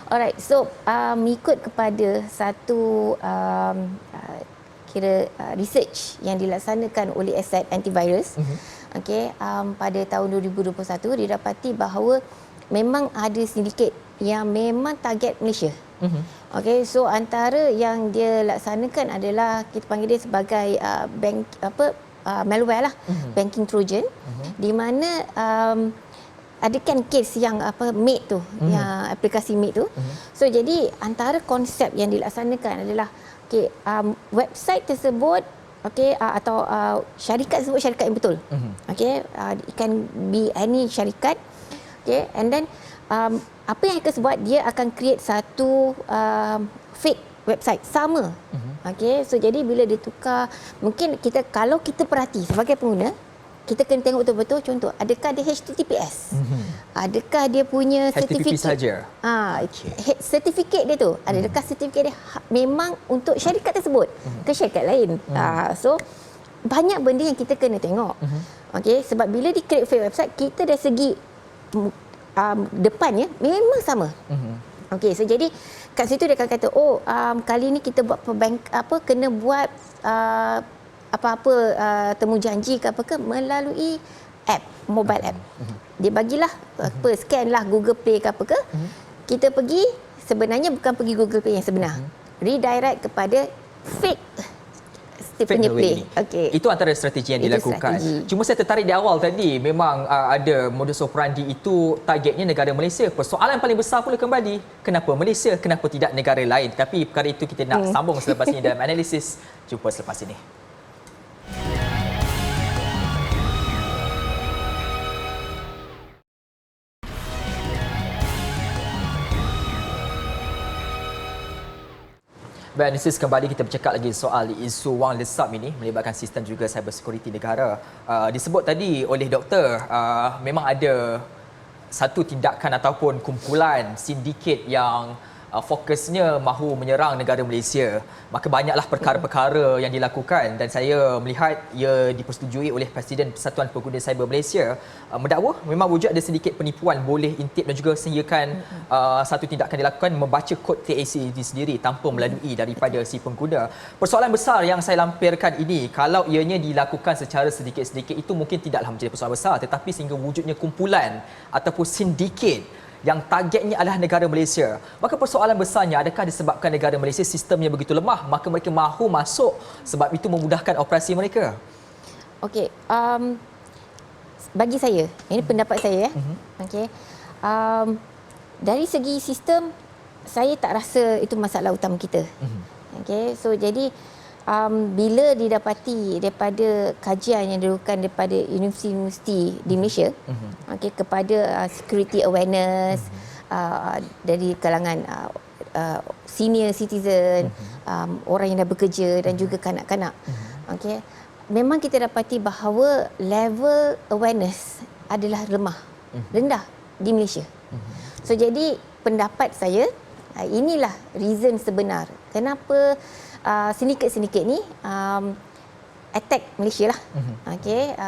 alright, so ikut kepada satu research yang dilaksanakan oleh Asset Antivirus, pada tahun 2021 didapati bahawa memang ada sindiket yang memang target Malaysia. Okey, so antara yang dia laksanakan adalah kita panggil dia sebagai malware lah, banking trojan, di mana ada kan kes yang Mate tu, yang aplikasi Mate tu. So jadi antara konsep yang dilaksanakan adalah website tersebut atau syarikat tersebut syarikat yang betul. It can be any syarikat. And then apa yang akan sebut, dia akan create satu fake website sama. So jadi bila dia tukar, mungkin kalau kita perhati sebagai pengguna, kita kena tengok betul-betul, contoh, adakah dia HTTPS? Adakah dia punya HTTP sertifikat? saja. Sertifikat dia tu, adakah sertifikat dia memang untuk syarikat tersebut ke syarikat lain? So banyak benda yang kita kena tengok. Sebab bila di create fake website, kita dari segi depannya memang sama. So jadi kat situ dia akan kata, kali ni kita buat kena buat apa-apa temu janji ke apa ke melalui app, mobile app. Dia bagilah scan lah Google Play ke apa ke. Kita pergi, sebenarnya bukan pergi Google Play yang sebenar. Redirect kepada fake punya Play. Itu antara strategi yang dilakukan. Cuma saya tertarik di awal tadi, memang ada modus operandi itu targetnya negara Malaysia. Persoalan paling besar pula kembali, kenapa Malaysia, kenapa tidak negara lain? Tapi perkara itu kita nak sambung selepas ini dalam analisis. Jumpa selepas ini. Analisis kembali, kita bercakap lagi soal isu wang lesap ini melibatkan sistem juga cyber security negara. Disebut tadi oleh doktor, memang ada satu tindakan ataupun kumpulan sindiket yang fokusnya mahu menyerang negara Malaysia. Maka banyaklah perkara-perkara yang dilakukan dan saya melihat ia dipersetujui oleh Presiden Persatuan Pengguna Cyber Malaysia mendakwa memang wujud ada sedikit penipuan, boleh intip dan juga sehinggakan satu tindakan dilakukan membaca kod TAC itu sendiri tanpa melalui daripada si pengguna. Persoalan besar yang saya lampirkan ini, kalau ianya dilakukan secara sedikit-sedikit, itu mungkin tidaklah menjadi persoalan besar, tetapi sehingga wujudnya kumpulan ataupun sindiket yang targetnya adalah negara Malaysia. Maka persoalan besarnya, adakah disebabkan negara Malaysia sistemnya begitu lemah, maka mereka mahu masuk sebab itu memudahkan operasi mereka? Bagi saya, ini pendapat saya dari segi sistem, saya tak rasa itu masalah utama kita. So jadi bila didapati daripada kajian yang dilakukan daripada universiti di Malaysia kepada security awareness dari kalangan senior citizen, orang yang dah bekerja dan juga kanak-kanak, memang kita dapati bahawa level awareness adalah rendah di Malaysia. So jadi pendapat saya, inilah reason sebenar kenapa sindiket-sindiket ni attack Malaysia lah.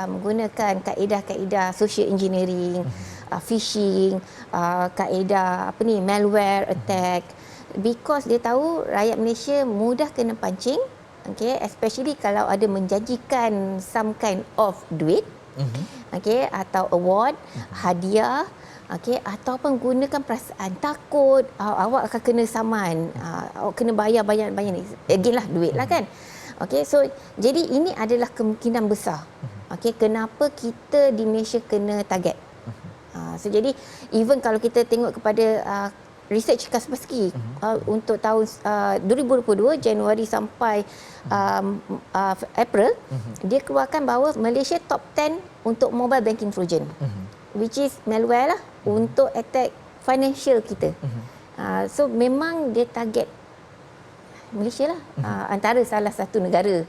Menggunakan kaedah-kaedah social engineering, phishing, kaedah malware attack, because dia tahu rakyat Malaysia mudah kena pancing, especially kalau ada menjanjikan some kind of duit, atau award, hadiah, ataupun gunakan perasaan takut, awak akan kena saman, awak kena bayar ni, again lah duit lah kan. So jadi ini adalah kemungkinan besar kenapa kita di Malaysia kena target. So jadi even kalau kita tengok kepada research Kaspersky untuk tahun 2022 Januari sampai April, dia keluarkan bahawa Malaysia top 10 untuk mobile banking trojan, which is malware lah untuk attack financial kita. So memang dia target Malaysia lah, antara salah satu negara.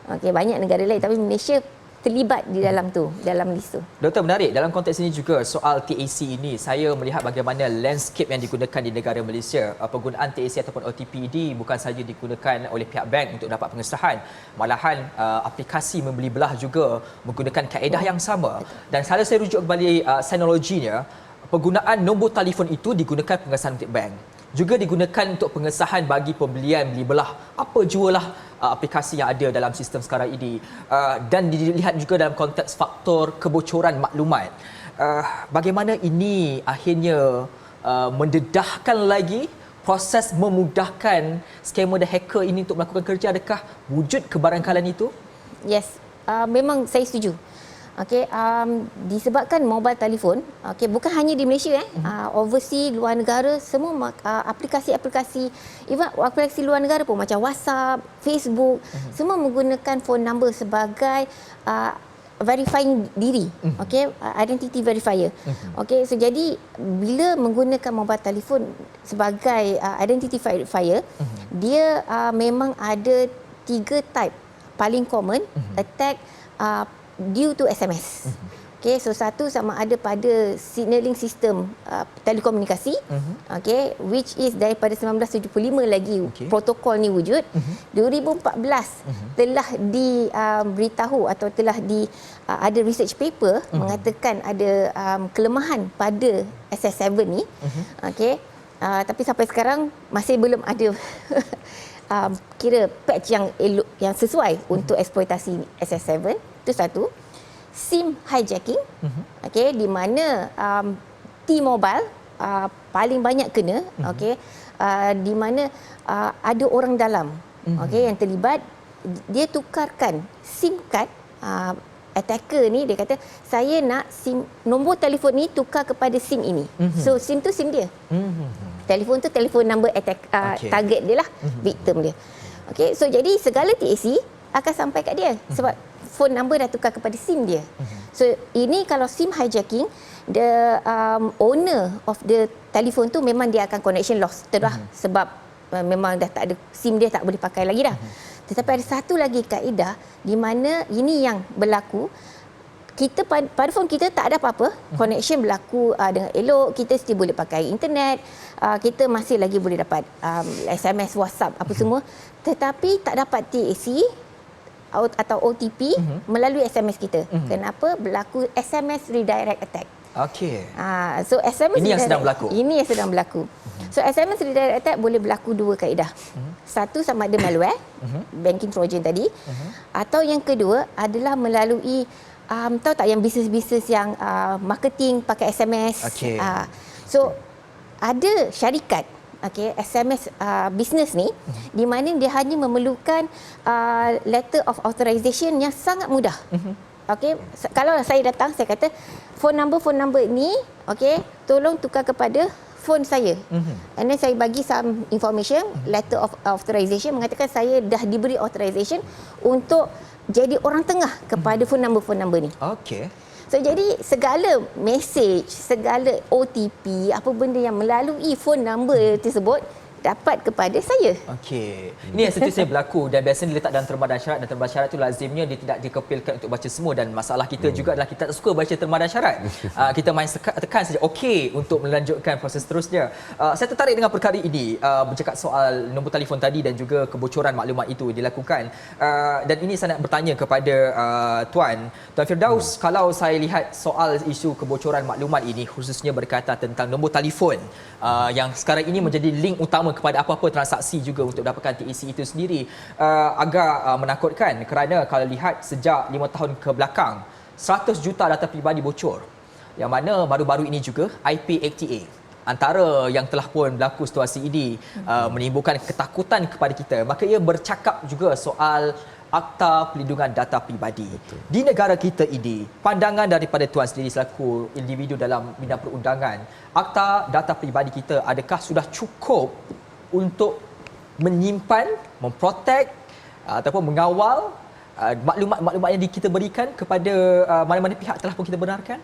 Banyak negara lain tapi Malaysia terlibat di dalam tu, dalam list tu. Doktor, menarik dalam konteks ini juga soal TAC ini, saya melihat bagaimana landscape yang digunakan di negara Malaysia. Penggunaan TAC ataupun OTP ini bukan sahaja digunakan oleh pihak bank untuk dapat pengesahan, malahan aplikasi membeli belah juga menggunakan kaedah yang sama. Dan kalau saya rujuk kembali teknologinya, penggunaan nombor telefon itu digunakan pengesahan untuk bank, juga digunakan untuk pengesahan bagi pembelian beli belah apa jualah aplikasi yang ada dalam sistem sekarang ini, dan dilihat juga dalam konteks faktor kebocoran maklumat. Bagaimana ini akhirnya mendedahkan lagi proses memudahkan scammer dan hacker ini untuk melakukan kerja, adakah wujud kebarangkalan itu? Yes, memang saya setuju. Okey, disebabkan mobile telefon, okey, bukan hanya di Malaysia, overseas, luar negara, semua aplikasi-aplikasi, even aplikasi luar negara pun macam WhatsApp, Facebook, semua menggunakan phone number sebagai verifying diri, okey, identity verifier. Okey, so jadi bila menggunakan mobile telefon sebagai identity verifier, dia memang ada 3 type paling common attack due to SMS. Okay, so satu sama ada pada signaling system telekomunikasi, okay, which is daripada 1975 lagi protokol ni wujud. 2014 telah diberitahu atau telah ada research paper mengatakan ada kelemahan pada SS7 ni. Okay, tapi sampai sekarang masih belum ada kira patch yang sesuai untuk eksploitasi SS7. Itu satu. SIM hijacking, okey, di mana T-Mobile paling banyak kena, okey, di mana ada orang dalam, okey, yang terlibat. Dia tukarkan SIM card, attacker ni dia kata saya nak SIM, nombor telefon ni tukar kepada SIM ini. So SIM tu SIM dia. Telefon tu telefon number attack, target dia lah, victim dia. Okey, so jadi segala TAC akan sampai kat dia sebab phone number dah tukar kepada SIM dia. So ini kalau SIM hijacking, the owner of the telephone tu memang dia akan connection loss terus sebab memang dah tak ada SIM dia, tak boleh pakai lagi dah. Tetapi ada satu lagi kaedah di mana ini yang berlaku, kita pada phone kita tak ada apa-apa, connection berlaku dengan elok, kita still boleh pakai internet, kita masih lagi boleh dapat SMS, WhatsApp, apa semua, tetapi tak dapat TAC atau OTP melalui SMS kita. Kenapa? Berlaku SMS redirect attack. Okey. So SMS ini yang sedang berlaku. Ini yang sedang berlaku. So SMS redirect attack boleh berlaku 2 kaedah. Satu sama ada malware, banking trojan tadi, atau yang kedua adalah melalui tahu tak yang bisnes-bisnes yang marketing pakai SMS. Okey. So ada syarikat, okay, SMS bisnes ni, di mana dia hanya memerlukan letter of authorization yang sangat mudah. Okay, kalau saya datang, saya kata phone number ni, okay, tolong tukar kepada phone saya. And then saya bagi some information, letter of authorization mengatakan saya dah diberi authorization untuk jadi orang tengah kepada phone number ni. Okey. So jadi segala message, segala OTP, apa benda yang melalui phone number tersebut dapat kepada saya. Okey. Ini yang setiap saya berlaku dan biasanya diletak dalam terma dan syarat, dan terma dan syarat itu lazimnya dia tidak dikepilkan untuk baca semua, dan masalah kita juga adalah kita tak suka baca terma dan syarat. Kita main tekan saja okey untuk melanjutkan proses seterusnya. Saya tertarik dengan perkara ini, bercakap soal nombor telefon tadi dan juga kebocoran maklumat itu dilakukan. Dan ini saya nak bertanya kepada Tuan Firdaus, kalau saya lihat soal isu kebocoran maklumat ini, khususnya berkaitan tentang nombor telefon yang sekarang ini menjadi link utama kepada apa-apa transaksi juga untuk dapatkan TAC itu sendiri, agak menakutkan kerana kalau lihat sejak 5 tahun ke belakang 100 juta data peribadi bocor, yang mana baru-baru ini juga IP8A antara yang telah pun berlaku situasi ini menimbulkan ketakutan kepada kita. Maka ia bercakap juga soal Akta Perlindungan Data Peribadi. Di negara kita ini, pandangan daripada Tuan sendiri selaku individu dalam bidang perundangan, Akta Data Peribadi kita adakah sudah cukup untuk menyimpan, memprotek ataupun mengawal maklumat-maklumat yang kita berikan kepada mana-mana pihak telah pun kita benarkan?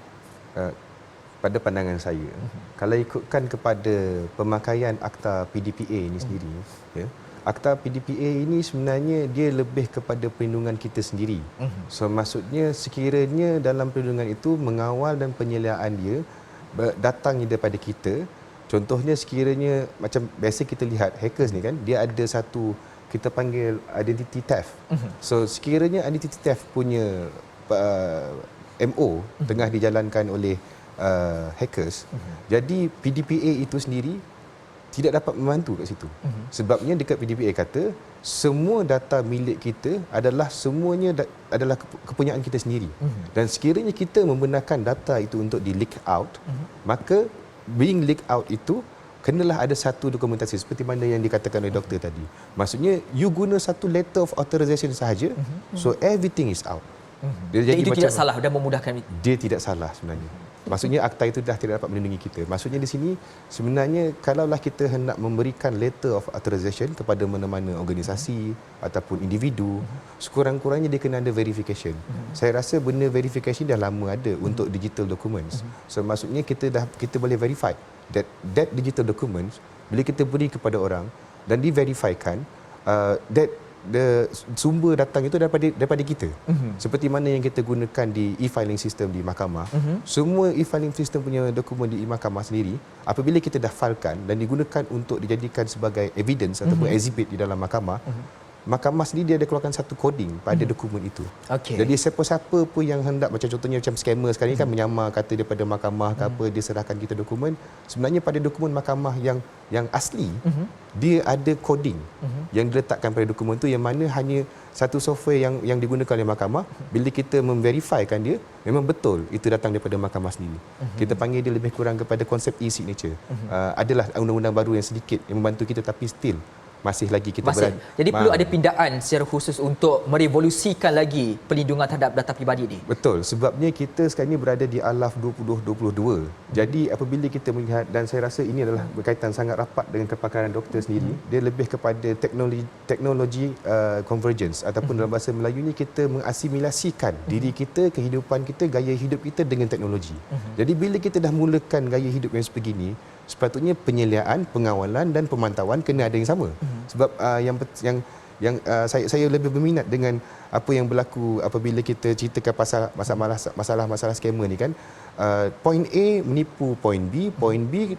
Pada pandangan saya, kalau ikutkan kepada pemakaian Akta PDPA ini sendiri, ya, Akta PDPA ini sebenarnya dia lebih kepada perlindungan kita sendiri. So maksudnya sekiranya dalam perlindungan itu mengawal dan penyeliaan dia datangnya daripada kita. Contohnya sekiranya macam biasa kita lihat hackers ni kan, dia ada satu kita panggil identity theft. So sekiranya identity theft punya MO tengah dijalankan oleh hackers, jadi PDPA itu sendiri tidak dapat membantu kat situ. Sebabnya dekat PDPA kata semua data milik kita adalah semuanya adalah kepunyaan kita sendiri. Dan sekiranya kita membenarkan data itu untuk di leak out, maka being leak out itu kenalah ada satu dokumentasi seperti mana yang dikatakan oleh doktor tadi. Maksudnya you guna satu letter of authorization sahaja, so everything is out. Dia Dan itu tidak salah dan memudahkan. Dia tidak salah sebenarnya. Maksudnya akta itu dah tidak dapat melindungi kita. Maksudnya di sini sebenarnya kalaulah kita hendak memberikan letter of authorization kepada mana-mana organisasi ataupun individu, sekurang-kurangnya dia kena ada verification. Saya rasa benda verification dah lama ada untuk digital documents. So maksudnya kita boleh verify that digital documents bila kita beri kepada orang dan diverifikan that the sumber datang itu daripada kita. Seperti mana yang kita gunakan di e-filing system di mahkamah. Semua e-filing system punya dokumen di mahkamah sendiri, apabila kita dah filekan dan digunakan untuk dijadikan sebagai evidence ataupun exhibit di dalam mahkamah, mahkamah sendiri dia ada keluarkan satu coding pada dokumen itu. Jadi siapa-siapa pun yang hendak, macam contohnya macam scammer sekarang ni kan menyamar kata daripada mahkamah ke apa, dia serahkan kita dokumen, sebenarnya pada dokumen mahkamah yang asli dia ada coding yang diletakkan pada dokumen tu, yang mana hanya satu software yang digunakan oleh mahkamah. Bila kita memverifikan dia, memang betul itu datang daripada mahkamah sendiri. Kita panggil dia lebih kurang kepada konsep e-signature. Adalah undang-undang baru yang sedikit yang membantu kita, tapi still masih lagi kita Jadi perlu ada pindaan secara khusus untuk merevolusikan lagi perlindungan terhadap data pribadi ni. Betul, sebabnya kita sekarang ni berada di alaf 2022. Jadi apabila kita melihat, dan saya rasa ini adalah berkaitan sangat rapat dengan kepakaran doktor sendiri, dia lebih kepada teknologi convergence, ataupun dalam bahasa Melayu ni kita mengasimilasikan diri kita, kehidupan kita, gaya hidup kita dengan teknologi. Jadi bila kita dah mulakan gaya hidup yang sebegini, sepatutnya penyeliaan, pengawalan dan pemantauan kena ada yang sama. Sebab saya lebih berminat dengan apa yang berlaku apabila kita ceritakan pasal masalah scammer ni kan. Point A menipu point B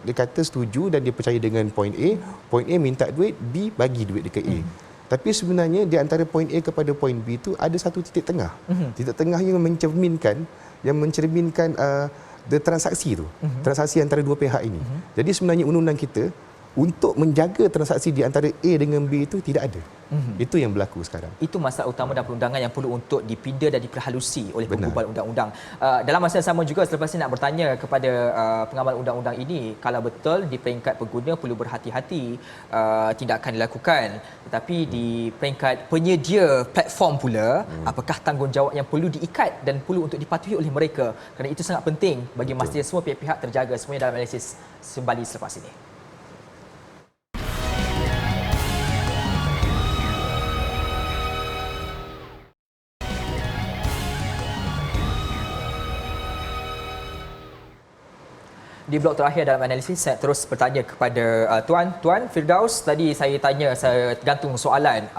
dia kata setuju dan dia percaya dengan point A minta duit, B bagi duit dekat A. Tapi sebenarnya di antara point A kepada point B tu ada satu titik tengah. Titik tengah yang mencerminkan transaksi tu, transaksi antara dua pihak ini. Jadi sebenarnya undang-undang kita untuk menjaga transaksi di antara A dengan B itu tidak ada. Itu yang berlaku sekarang. Itu masalah utama dan perundangan yang perlu untuk dipinda dan diperhalusi oleh penggubal undang-undang. Dalam masa yang sama juga, selepas ini nak bertanya kepada pengamal undang-undang ini, kalau betul di peringkat pengguna perlu berhati-hati tindakan dilakukan, tetapi di peringkat penyedia platform pula, apakah tanggungjawab yang perlu diikat dan perlu untuk dipatuhi oleh mereka? Kerana itu sangat penting bagi memastikan semua pihak-pihak terjaga. Semuanya dalam analisis kembali selepas ini. Di blok terakhir dalam analisis, saya terus bertanya kepada Tuan Firdaus. Tadi saya gantung soalan,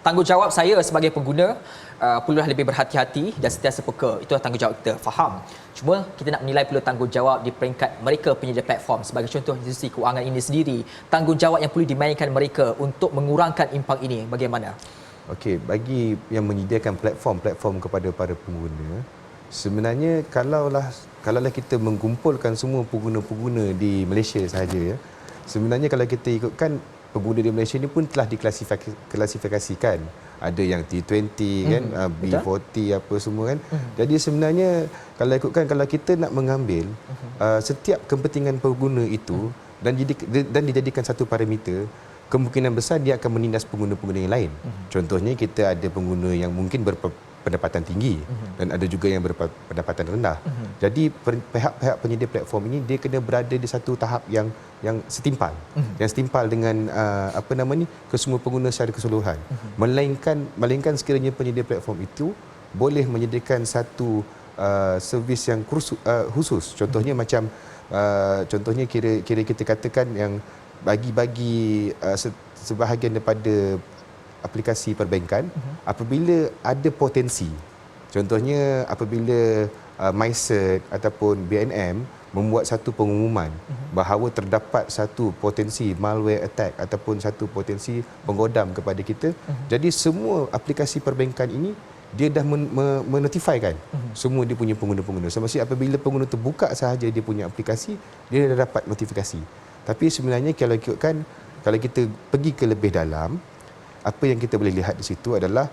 tanggungjawab saya sebagai pengguna perlulah lebih berhati-hati dan sentiasa peka. Itu tanggungjawab kita, faham. Cuma kita nak menilai perlu tanggungjawab di peringkat mereka penyedia platform. Sebagai contoh institusi kewangan ini sendiri, tanggungjawab yang perlu dimainkan mereka untuk mengurangkan impang ini bagaimana? Okey, bagi yang menyediakan platform kepada para pengguna, sebenarnya kalaulah kita mengkumpulkan semua pengguna-pengguna di Malaysia sahaja, ya, sebenarnya kalau kita ikutkan, pengguna di Malaysia ni pun telah diklasifikasikan. Ada yang T20 kan, B40 apa semua kan. Jadi sebenarnya kalau kita nak mengambil setiap kepentingan pengguna itu dan dijadikan satu parameter, kemungkinan besar dia akan menindas pengguna-pengguna yang lain. Contohnya kita ada pengguna yang mungkin pendapatan tinggi dan ada juga yang berpendapatan rendah. Jadi pihak-pihak penyedia platform ini dia kena berada di satu tahap yang setimpal. Yang setimpal dengan kesemua pengguna secara keseluruhan. Melainkan sekiranya penyedia platform itu boleh menyediakan satu servis yang khusus. Contohnya macam contohnya kira kita katakan yang bagi sebahagian daripada aplikasi perbankan, apabila ada potensi, contohnya apabila MyCert ataupun BNM membuat satu pengumuman bahawa terdapat satu potensi malware attack ataupun satu potensi penggodam kepada kita, jadi semua aplikasi perbankan ini dia dah menotifikan semua dia punya pengguna-pengguna. Maksudnya apabila pengguna tu buka sahaja dia punya aplikasi, dia dah dapat notifikasi. Tapi sebenarnya kalau kita pergi ke lebih dalam, apa yang kita boleh lihat di situ adalah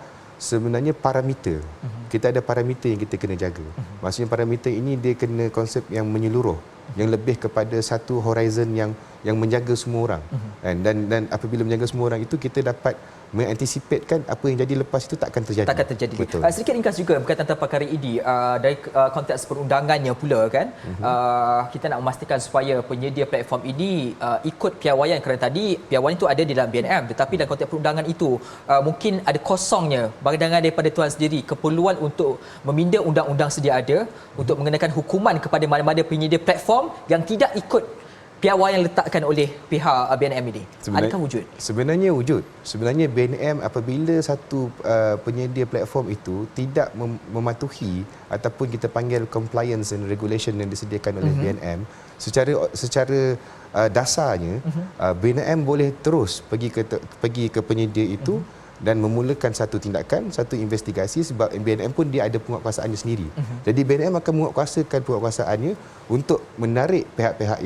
sebenarnya parameter. Kita ada parameter yang kita kena jaga. Maksudnya parameter ini dia kena konsep yang menyeluruh, yang lebih kepada satu horizon yang menjaga semua orang. Dan apabila menjaga semua orang itu, kita dapat mengantisipatkan apa yang jadi lepas itu takkan terjadi. Takkan terjadi. Betul. Sedikit ringkas juga berkaitan tentang perkara ini dari konteks perundangannya pula kan. Kita nak memastikan supaya penyedia platform ini ikut piawaian, kerana tadi piawaian itu ada di dalam BNM, tetapi dalam konteks perundangan itu mungkin ada kosongnya pandangan daripada tuan sendiri, keperluan untuk meminda undang-undang sedia ada untuk mengenakan hukuman kepada mana-mana penyedia platform yang tidak ikut piawaian yang diletakkan oleh pihak BNM ini. Adakah wujud? Sebenarnya wujud. Sebenarnya BNM apabila satu penyedia platform itu tidak mematuhi ataupun kita panggil compliance and regulation yang disediakan oleh BNM, secara dasarnya BNM boleh terus pergi ke penyedia itu dan memulakan satu tindakan, satu investigasi, sebab BNM pun dia ada penguatkuasaannya sendiri. Jadi BNM akan menguatkuasakan penguatkuasaannya untuk menarik pihak-pihak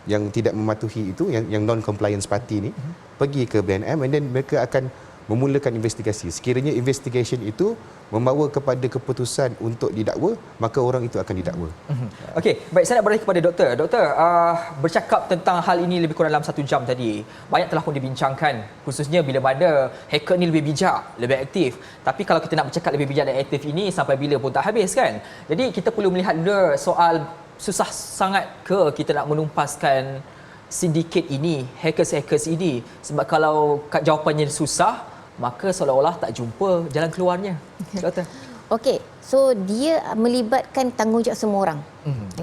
yang tidak mematuhi itu, yang non-compliance party ni, pergi ke BNM, and then mereka akan memulakan investigasi. Sekiranya investigation itu membawa kepada keputusan untuk didakwa, maka orang itu akan didakwa. Okey, baik, saya nak beralih kepada doktor. Doktor, bercakap tentang hal ini lebih kurang dalam 1 jam tadi. Banyak telah pun dibincangkan, khususnya bila mana hacker ni lebih bijak, lebih aktif. Tapi kalau kita nak bercakap lebih bijak dan aktif ini, sampai bila pun tak habis kan? Jadi kita perlu melihat dulu soal susah sangat ke kita nak menumpaskan sindiket ini, hackers ini, sebab kalau jawapannya susah, maka seolah-olah tak jumpa jalan keluarnya. Doktor. Okey, so dia melibatkan tanggungjawab semua orang.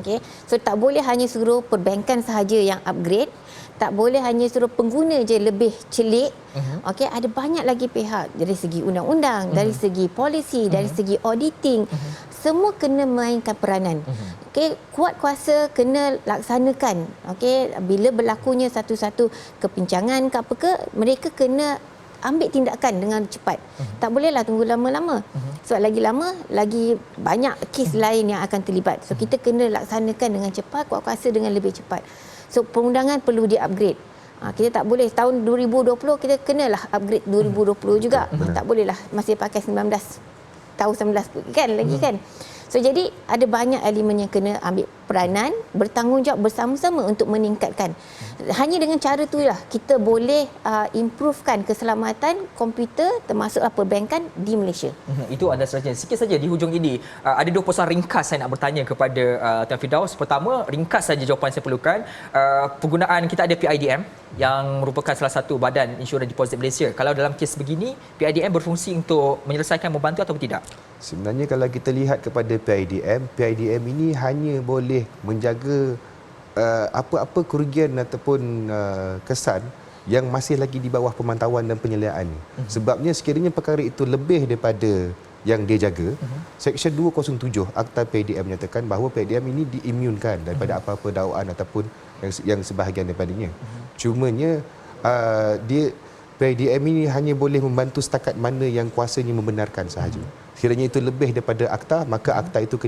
Okey, so tak boleh hanya suruh perbankan sahaja yang upgrade, tak boleh hanya suruh pengguna je lebih celik. Okey, ada banyak lagi pihak, dari segi undang-undang, dari segi polisi, dari segi auditing, semua kena mainkan peranan. Okey, kuat kuasa kena laksanakan. Okey, bila berlakunya satu-satu kepincangan ke apa ke, mereka kena ambil tindakan dengan cepat. Tak bolehlah tunggu lama-lama. Sebab lagi lama, lagi banyak kes lain yang akan terlibat. So kita kena laksanakan dengan cepat, kuat kuasa dengan lebih cepat. So perundangan perlu di-upgrade. Kita tak boleh tahun 2020 kita kenalah upgrade 2020 juga. Tak bolehlah masih pakai tahun 19 kan lagi kan. So jadi ada banyak elemen yang kena ambil peranan, bertanggungjawab bersama-sama untuk meningkatkan. Hanya dengan cara itulah kita boleh improvekan keselamatan komputer termasuklah perbankan di Malaysia. Itu anda saja. Sikit saja di hujung ini ada 2 persoalan ringkas saya nak bertanya kepada Tuan Firdaus. Pertama, ringkas saja jawapan saya perlukan. Penggunaan kita ada PIDM yang merupakan salah satu badan insurans deposit Malaysia. Kalau dalam kes begini, PIDM berfungsi untuk menyelesaikan, membantu atau tidak? Sebenarnya kalau kita lihat kepada PIDM ini hanya boleh menjaga apa-apa kerugian ataupun kesan yang masih lagi di bawah pemantauan dan penyeliaan. Sebabnya sekiranya perkara itu lebih daripada yang dia jaga, Seksyen 207 Akta PIDM menyatakan bahawa PIDM ini diimunkan daripada apa-apa dakwaan ataupun yang sebahagian daripadanya. Cumanya PIDM ini hanya boleh membantu setakat mana yang kuasanya membenarkan sahaja. Sekiranya itu lebih daripada akta, maka akta itu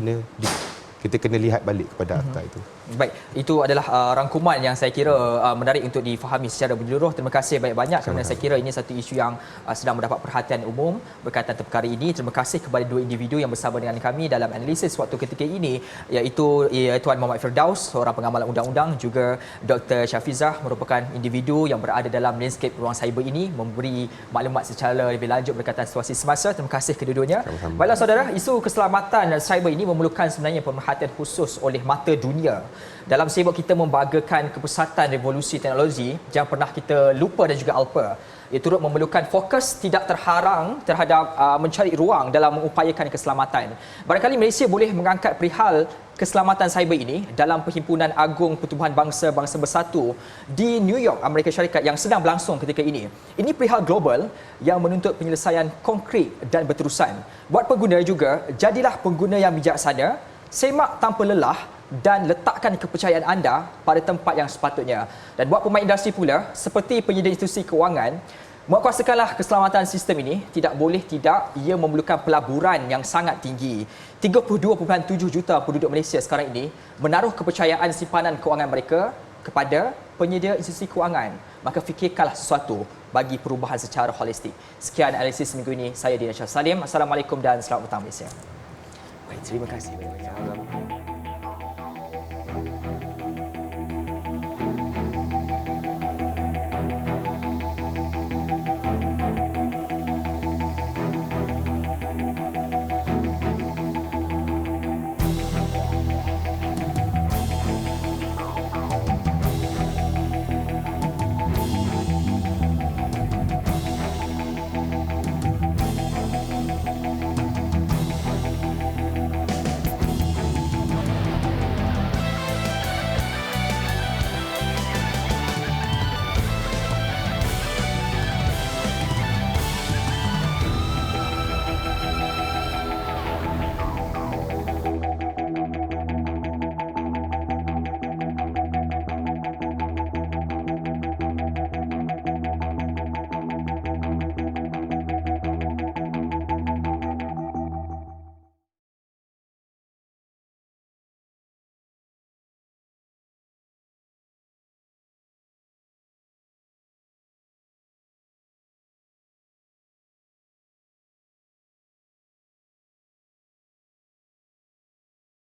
kita kena lihat balik kepada akta itu. Baik, itu adalah rangkuman yang saya kira menarik untuk difahami secara menyeluruh. Terima kasih banyak-banyak kerana saya kira ini satu isu yang sedang mendapat perhatian umum berkaitan dengan perkara ini. Terima kasih kepada 2 individu yang bersama dengan kami dalam analisis waktu ketika ini, iaitu Tuan Muhammad Firdaus, seorang pengamal undang-undang, juga Dr. Syafizah, merupakan individu yang berada dalam landscape ruang cyber ini, memberi maklumat secara lebih lanjut berkaitan situasi semasa. Terima kasih kedua-duanya. Baiklah saudara, isu keselamatan cyber ini memerlukan sebenarnya perhatian khusus oleh mata dunia. Dalam sibuk kita membanggakan kepesatan revolusi teknologi, jangan pernah kita lupa dan juga alpa. Ia turut memerlukan fokus tidak terharang terhadap mencari ruang dalam mengupayakan keselamatan. Barangkali Malaysia boleh mengangkat perihal keselamatan cyber ini dalam Perhimpunan Agung Pertubuhan Bangsa-Bangsa Bersatu di New York, Amerika Syarikat yang sedang berlangsung ketika ini. Ini perihal global yang menuntut penyelesaian konkret dan berterusan. Buat pengguna juga, jadilah pengguna yang bijaksana, semak tanpa lelah dan letakkan kepercayaan anda pada tempat yang sepatutnya. Dan buat pemain industri pula, seperti penyedia institusi kewangan, menguasakanlah keselamatan sistem ini. Tidak boleh tidak, ia memerlukan pelaburan yang sangat tinggi. 32.7 juta penduduk Malaysia sekarang ini menaruh kepercayaan simpanan kewangan mereka kepada penyedia institusi kewangan. Maka fikirkanlah sesuatu bagi perubahan secara holistik. Sekian analisis minggu ini. Saya Dina Shah Salim. Assalamualaikum dan selamat petang Malaysia. Baik, terima kasih.